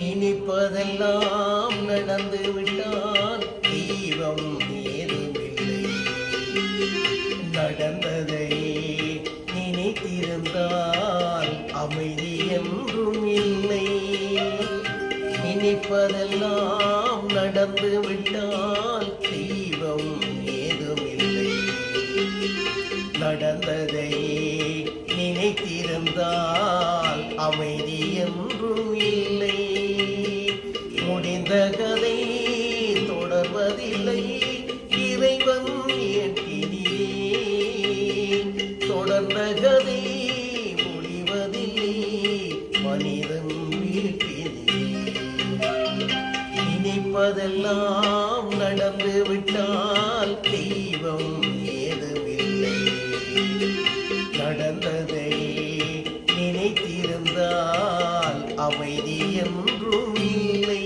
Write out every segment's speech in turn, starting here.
நினைப்பதெல்லாம் நடந்து விட்டால் தெய்வம் ஏதுமில்லை. நடந்ததை நினைத்திருந்தால் அமைதி என்றும் இல்லை. நினைப்பதெல்லாம் நடந்து விட்டால் தெய்வம் ஏதுமில்லை. நடந்ததை நினைத்திருந்தால் அமைதி என்றும் இல்லை. முடிந்த கதை தொடர்வதில்லை, இறைவன் ஏற்றினிலே. தொடர்ந்த கதை முடிவதில்லை, மனிதன் வீட்டினிலே. நினைப்பதெல்லாம் நடந்து விட்டால் தெய்வம் ஏதுமில்லை. நடந்ததை நினைத்திருந்தால் அமைதி என்றும் இல்லை.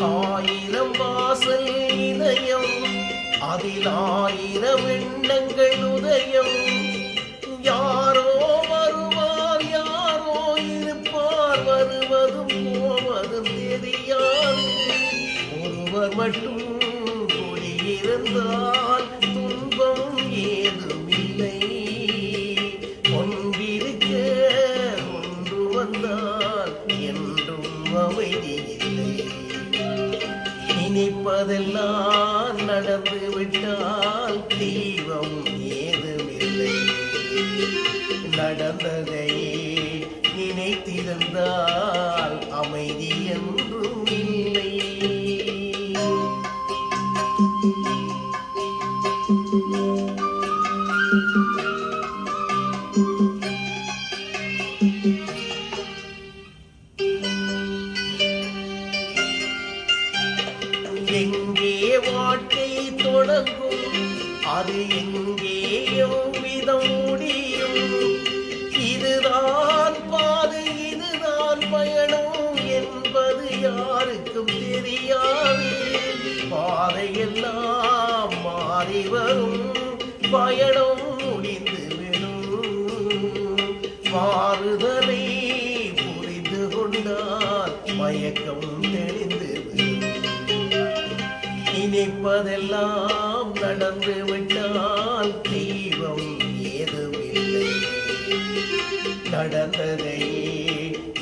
ஆயிரம் வாசல் இதயம், அதில் ஆயிரம் எண்ணங்கள் உதயம். யாரோ வருவார், யாரோ இருப்பார், வருவதும் போவதும் தெரியாது. ஒருவர் மட்டும் குடியிருந்தால் துன்பம் ஏதுமில்லை. ஒன்றிருக்க ஒன்று வந்தால் என்றும் அமைதி இல்லை. நினைப்பதெல்லாம் நடந்து விட்டால் தெய்வம் ஏதுமில்லை. நடந்ததை நினைத்திருந்தால் அமைதி என்றும் இல்லை. எங்கே வாழ்க்கை தொடங்கும், அது எங்கேயோ விதம் முடியும். இதுதான் பாதை, இதுதான் பயணம் என்பது யாருக்கும் தெரியாது. பாதையெல்லாம் மாறி வரும், பயணம் முடிந்துவிடும். மாறுதலை புரிந்து கொண்டால் மயக்கம் தெளிந்துவிடும். நினைப்பதெல்லாம் நடந்து விட்டால் தெய்வம் ஏதுமில்லை. நடந்ததை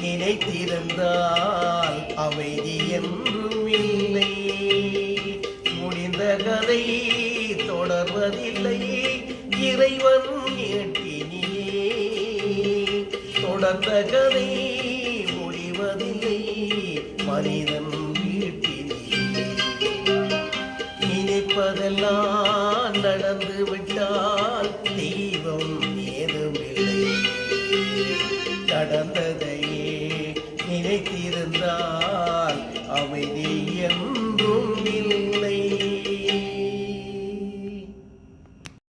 நினைத்திருந்தால் அமைதி என்றும் இல்லை. முடிந்த கதை தொடர்வதில்லை, இறைவன் ஏற்றினிலே. தொடர்ந்த கதை முடிவதில்லை, மனிதன் வீட்டினிலே. நினைப்பதெல்லாம் நடந்து விட்டால் தெய்வம் ஏதுமில்லை. நடந்ததை நினைத்திருந்தால் அமைதி